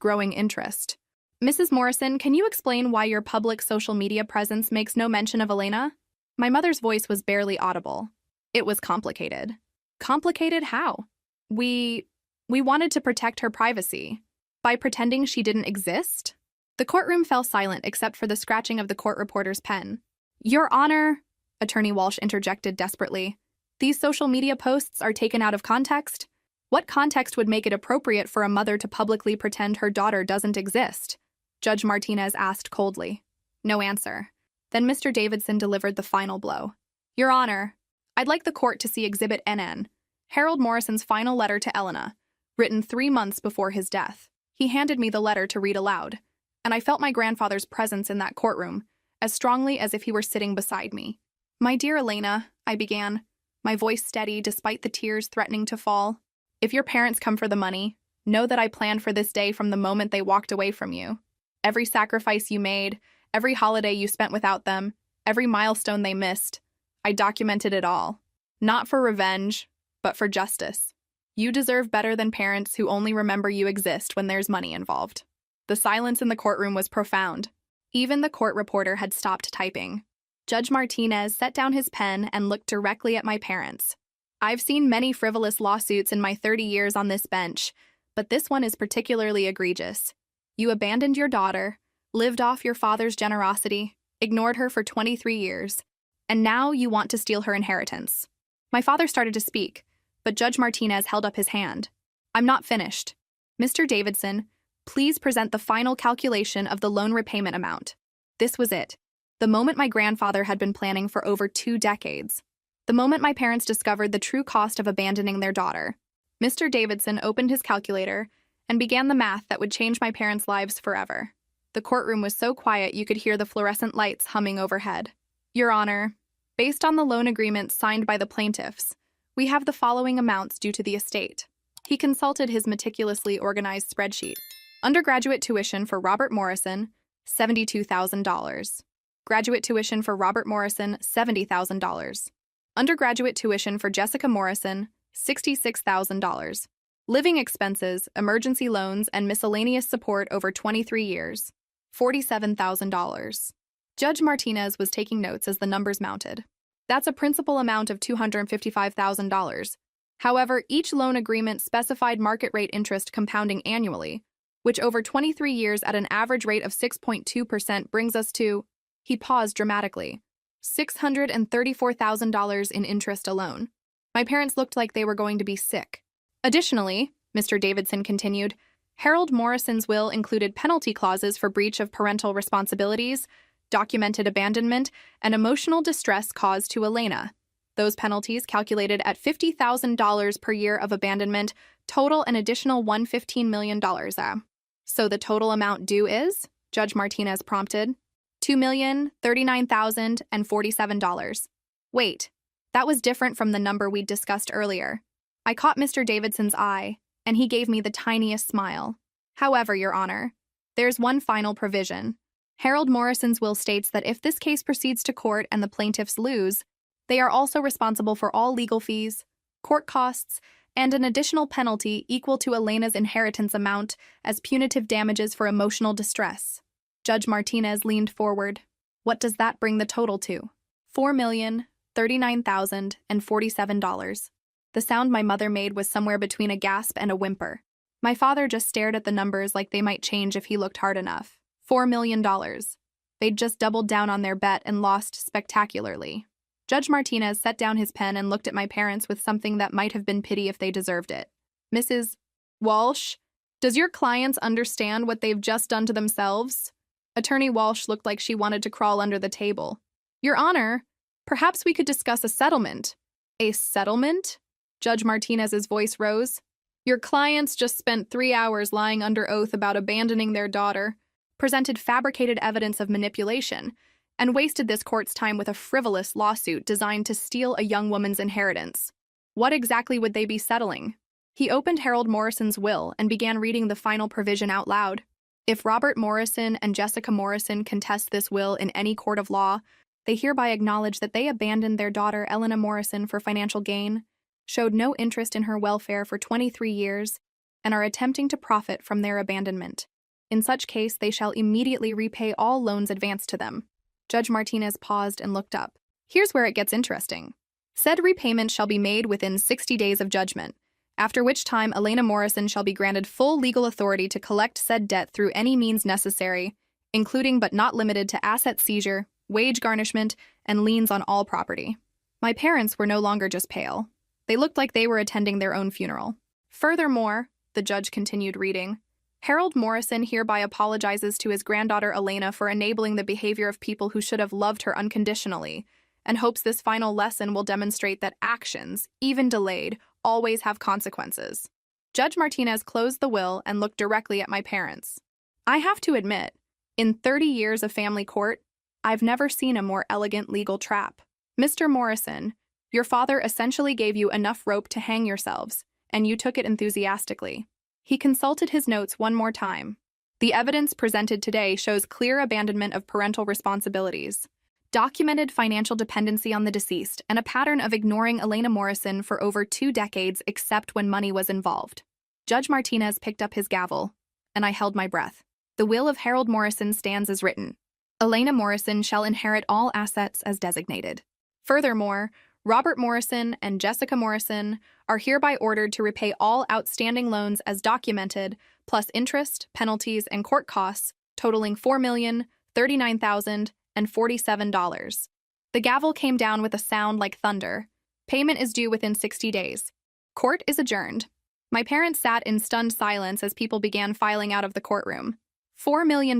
growing interest. Mrs. Morrison, can you explain why your public social media presence makes no mention of Elena? My mother's voice was barely audible. It was complicated. Complicated how? We wanted to protect her privacy. By pretending she didn't exist? The courtroom fell silent except for the scratching of the court reporter's pen. Your Honor, Attorney Walsh interjected desperately, these social media posts are taken out of context? What context would make it appropriate for a mother to publicly pretend her daughter doesn't exist? Judge Martinez asked coldly. No answer. Then Mr. Davidson delivered the final blow. Your Honor, I'd like the court to see Exhibit NN, Harold Morrison's final letter to Elena, written 3 months before his death. He handed me the letter to read aloud, and I felt my grandfather's presence in that courtroom, as strongly as if he were sitting beside me. My dear Elena, I began, my voice steady despite the tears threatening to fall. If your parents come for the money, know that I planned for this day from the moment they walked away from you. Every sacrifice you made, every holiday you spent without them, every milestone they missed, I documented it all. Not for revenge, but for justice. You deserve better than parents who only remember you exist when there's money involved. The silence in the courtroom was profound. Even the court reporter had stopped typing. Judge Martinez set down his pen and looked directly at my parents. I've seen many frivolous lawsuits in my 30 years on this bench, but this one is particularly egregious. You abandoned your daughter, lived off your father's generosity, ignored her for 23 years, and now you want to steal her inheritance. My father started to speak, but Judge Martinez held up his hand. I'm not finished. Mr. Davidson, please present the final calculation of the loan repayment amount. This was it. The moment my grandfather had been planning for over 2 decades. The moment my parents discovered the true cost of abandoning their daughter. Mr. Davidson opened his calculator and began the math that would change my parents' lives forever. The courtroom was so quiet you could hear the fluorescent lights humming overhead. Your Honor, based on the loan agreement signed by the plaintiffs, we have the following amounts due to the estate. He consulted his meticulously organized spreadsheet. Undergraduate tuition for Robert Morrison, $72,000. Graduate tuition for Robert Morrison, $70,000. Undergraduate tuition for Jessica Morrison, $66,000. Living expenses, emergency loans, and miscellaneous support over 23 years, $47,000. Judge Martinez was taking notes as the numbers mounted. That's a principal amount of $255,000. However, each loan agreement specified market rate interest compounding annually, which over 23 years at an average rate of 6.2% brings us to, he paused dramatically, $634,000 in interest alone. My parents looked like they were going to be sick. Additionally, Mr. Davidson continued, Harold Morrison's will included penalty clauses for breach of parental responsibilities, documented abandonment, and emotional distress caused to Elena. Those penalties, calculated at $50,000 per year of abandonment, total an additional $115 million. So the total amount due is, Judge Martinez prompted, $2,039,047. Wait, that was different from the number we'd discussed earlier. I caught Mr. Davidson's eye, and he gave me the tiniest smile. However, Your Honor, there's one final provision. Harold Morrison's will states that if this case proceeds to court and the plaintiffs lose, they are also responsible for all legal fees, court costs, and an additional penalty equal to Elena's inheritance amount as punitive damages for emotional distress. Judge Martinez leaned forward. What does that bring the total to? $4,039,047. The sound my mother made was somewhere between a gasp and a whimper. My father just stared at the numbers like they might change if he looked hard enough. $4 million. They'd just doubled down on their bet and lost spectacularly. Judge Martinez set down his pen and looked at my parents with something that might have been pity if they deserved it. Mrs. Walsh, does your clients understand what they've just done to themselves? Attorney Walsh looked like she wanted to crawl under the table. Your Honor, perhaps we could discuss a settlement. A settlement? Judge Martinez's voice rose. Your clients just spent 3 hours lying under oath about abandoning their daughter, presented fabricated evidence of manipulation, and wasted this court's time with a frivolous lawsuit designed to steal a young woman's inheritance. What exactly would they be settling? He opened Harold Morrison's will and began reading the final provision out loud. If Robert Morrison and Jessica Morrison contest this will in any court of law, they hereby acknowledge that they abandoned their daughter Elena Morrison for financial gain, showed no interest in her welfare for 23 years, and are attempting to profit from their abandonment. In such case, they shall immediately repay all loans advanced to them. Judge Martinez paused and looked up. Here's where it gets interesting. Said repayment shall be made within 60 days of judgment, after which time Elena Morrison shall be granted full legal authority to collect said debt through any means necessary, including but not limited to asset seizure, wage garnishment, and liens on all property. My parents were no longer just pale. They looked like they were attending their own funeral. Furthermore, the judge continued reading, Harold Morrison hereby apologizes to his granddaughter Elena for enabling the behavior of people who should have loved her unconditionally, and hopes this final lesson will demonstrate that actions, even delayed, always have consequences. Judge Martinez closed the will and looked directly at my parents. I have to admit, in 30 years of family court, I've never seen a more elegant legal trap. Mr. Morrison, your father essentially gave you enough rope to hang yourselves, and you took it enthusiastically. He consulted his notes one more time. The evidence presented today shows clear abandonment of parental responsibilities, documented financial dependency on the deceased, and a pattern of ignoring Elena Morrison for over 2 decades except when money was involved. Judge Martinez picked up his gavel, and I held my breath. The will of Harold Morrison stands as written. Elena Morrison shall inherit all assets as designated. Furthermore, Robert Morrison and Jessica Morrison are hereby ordered to repay all outstanding loans as documented, plus interest, penalties, and court costs, totaling $4,039,047. The gavel came down with a sound like thunder. Payment is due within 60 days. Court is adjourned. My parents sat in stunned silence as people began filing out of the courtroom. $4 million.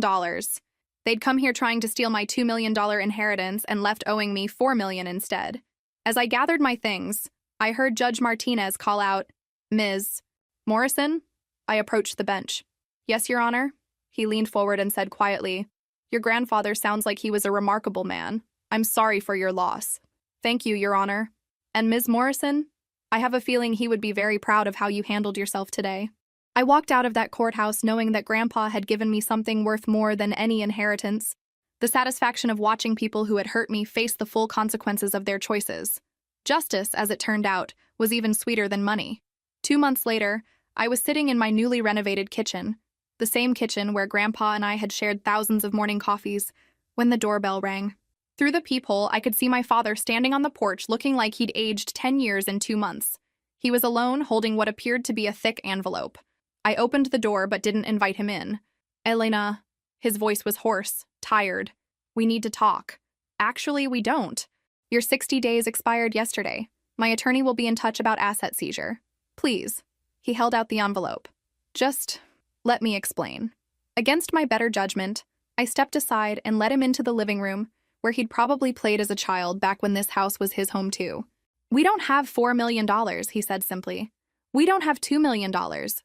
They'd come here trying to steal my $2 million inheritance and left owing me $4 million instead. As I gathered my things, I heard Judge Martinez call out, "Ms. Morrison?" I approached the bench. "Yes, Your Honor." He leaned forward and said quietly, "Your grandfather sounds like he was a remarkable man. I'm sorry for your loss." "Thank you, Your Honor. And Ms. Morrison, I have a feeling he would be very proud of how you handled yourself today." I walked out of that courthouse knowing that Grandpa had given me something worth more than any inheritance, the satisfaction of watching people who had hurt me face the full consequences of their choices. Justice, as it turned out, was even sweeter than money. 2 months later, I was sitting in my newly renovated kitchen, the same kitchen where Grandpa and I had shared thousands of morning coffees, when the doorbell rang. Through the peephole, I could see my father standing on the porch looking like he'd aged 10 years in 2 months. He was alone, holding what appeared to be a thick envelope. I opened the door but didn't invite him in. "Elena," his voice was hoarse, tired. "We need to talk." "Actually, we don't. Your 60 days expired yesterday. My attorney will be in touch about asset seizure. Please." He held out the envelope. "Just let me explain." Against my better judgment, I stepped aside and led him into the living room, where he'd probably played as a child back when this house was his home too. "We don't have $4 million, he said simply. "We don't have $2 million.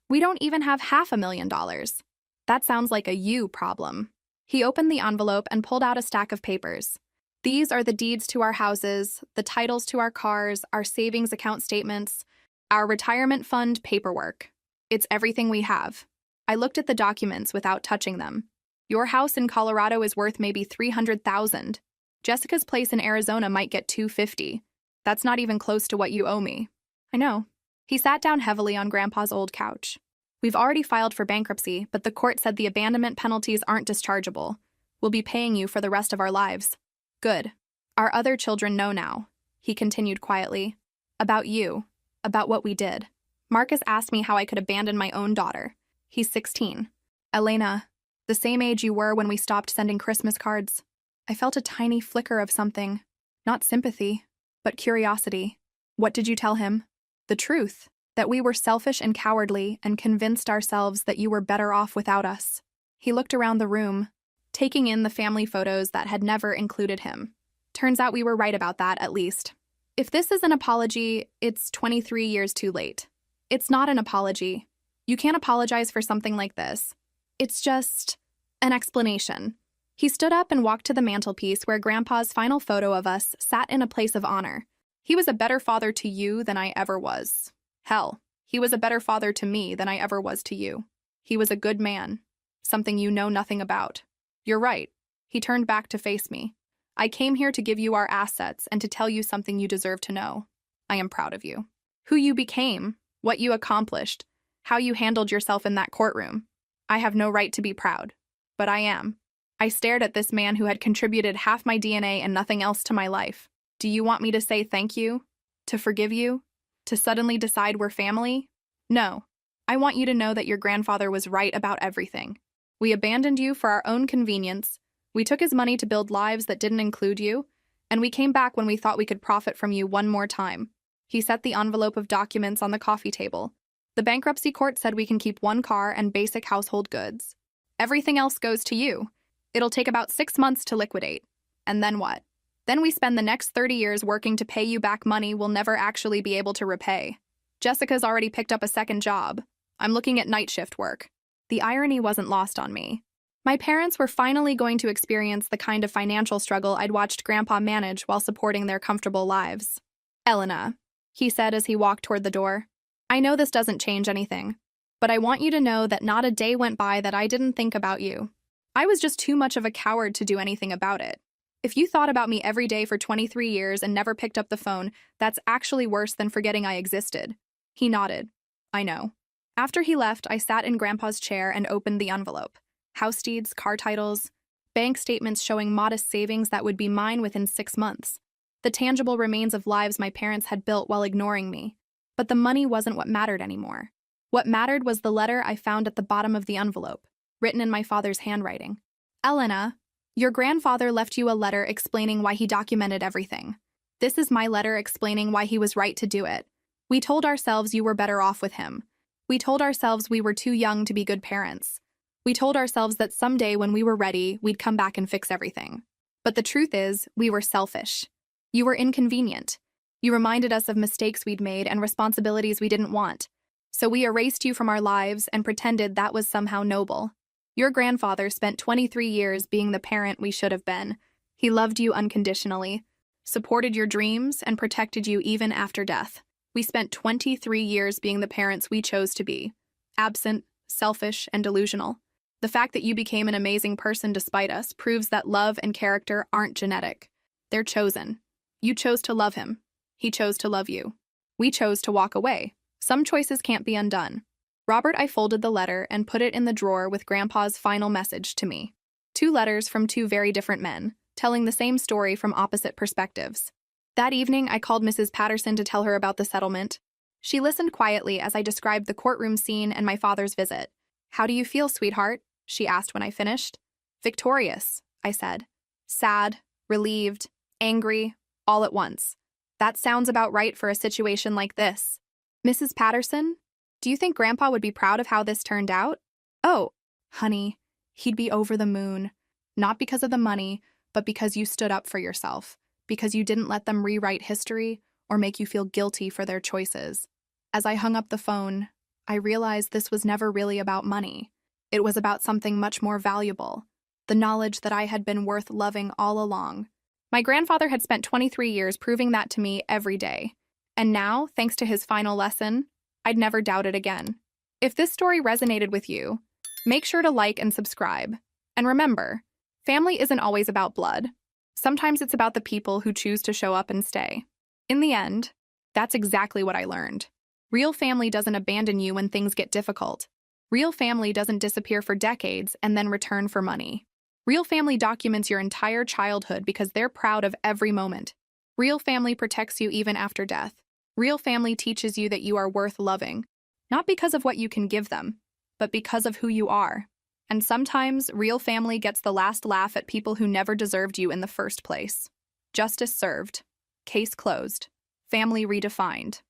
We don't even have $500,000. That sounds like a you problem." He opened the envelope and pulled out a stack of papers. "These are the deeds to our houses, the titles to our cars, our savings account statements, our retirement fund paperwork. It's everything we have." I looked at the documents without touching them. "Your house in Colorado is worth maybe $300,000. Jessica's place in Arizona might get $250. That's not even close to what you owe me." "I know." He sat down heavily on Grandpa's old couch. "We've already filed for bankruptcy, but the court said the abandonment penalties aren't dischargeable. We'll be paying you for the rest of our lives." "Good. Our other children know now," he continued quietly. "About you. About what we did. Marcus asked me how I could abandon my own daughter. He's 16. Elena, the same age you were when we stopped sending Christmas cards." I felt a tiny flicker of something. Not sympathy, but curiosity. "What did you tell him?" "The truth. That we were selfish and cowardly and convinced ourselves that you were better off without us." He looked around the room, taking in the family photos that had never included him. "Turns out we were right about that, at least. If this is an apology, it's 23 years too late. It's not an apology. You can't apologize for something like this. It's just an explanation." He stood up and walked to the mantelpiece where Grandpa's final photo of us sat in a place of honor. "He was a better father to you than I ever was. Hell, he was a better father to me than I ever was to you. He was a good man, something you know nothing about. You're right." He turned back to face me. "I came here to give you our assets and to tell you something you deserve to know. I am proud of you. Who you became, what you accomplished, how you handled yourself in that courtroom. I have no right to be proud, but I am." I stared at this man who had contributed half my DNA and nothing else to my life. "Do you want me to say thank you? To forgive you? To suddenly decide we're family? No. I want you to know that your grandfather was right about everything. We abandoned you for our own convenience. We took his money to build lives that didn't include you, and we came back when we thought we could profit from you one more time." He set the envelope of documents on the coffee table. "The bankruptcy court said we can keep one car and basic household goods. Everything else goes to you. It'll take about 6 months to liquidate. And then what? Then we spend the next 30 years working to pay you back money we'll never actually be able to repay. Jessica's already picked up a second job. I'm looking at night shift work." The irony wasn't lost on me. My parents were finally going to experience the kind of financial struggle I'd watched Grandpa manage while supporting their comfortable lives. "Elena," he said as he walked toward the door, "I know this doesn't change anything, but I want you to know that not a day went by that I didn't think about you. I was just too much of a coward to do anything about it. If you thought about me every day for 23 years and never picked up the phone, that's actually worse than forgetting I existed." He nodded. "I know." After he left, I sat in Grandpa's chair and opened the envelope. House deeds, car titles, bank statements showing modest savings that would be mine within 6 months. The tangible remains of lives my parents had built while ignoring me. But the money wasn't what mattered anymore. What mattered was the letter I found at the bottom of the envelope, written in my father's handwriting. "Elena, your grandfather left you a letter explaining why he documented everything. This is my letter explaining why he was right to do it. We told ourselves you were better off with him. We told ourselves we were too young to be good parents. We told ourselves that someday when we were ready, we'd come back and fix everything. But the truth is, we were selfish. You were inconvenient. You reminded us of mistakes we'd made and responsibilities we didn't want. So we erased you from our lives and pretended that was somehow noble. Your grandfather spent 23 years being the parent we should have been. He loved you unconditionally, supported your dreams, and protected you even after death. We spent 23 years being the parents we chose to be, absent, selfish, and delusional. The fact that you became an amazing person despite us proves that love and character aren't genetic. They're chosen. You chose to love him. He chose to love you. We chose to walk away. Some choices can't be undone. Robert, I folded the letter and put it in the drawer with Grandpa's final message to me. 2 letters from 2 very different men, telling the same story from opposite perspectives. That evening, I called Mrs. Patterson to tell her about the settlement. She listened quietly as I described the courtroom scene and my father's visit. "How do you feel, sweetheart?" she asked when I finished. "Victorious," I said. "Sad, relieved, angry, all at once. That sounds about right for a situation like this. Mrs. Patterson, do you think Grandpa would be proud of how this turned out?" "Oh, honey, he'd be over the moon. Not because of the money, but because you stood up for yourself, because you didn't let them rewrite history or make you feel guilty for their choices." As I hung up the phone, I realized this was never really about money. It was about something much more valuable, the knowledge that I had been worth loving all along. My grandfather had spent 23 years proving that to me every day. And now, thanks to his final lesson, I'd never doubt it again. If this story resonated with you, make sure to like and subscribe. And remember, family isn't always about blood. Sometimes it's about the people who choose to show up and stay. In the end, that's exactly what I learned. Real family doesn't abandon you when things get difficult. Real family doesn't disappear for decades and then return for money. Real family documents your entire childhood because they're proud of every moment. Real family protects you even after death. Real family teaches you that you are worth loving, not because of what you can give them, but because of who you are. And sometimes, real family gets the last laugh at people who never deserved you in the first place. Justice served. Case closed. Family redefined.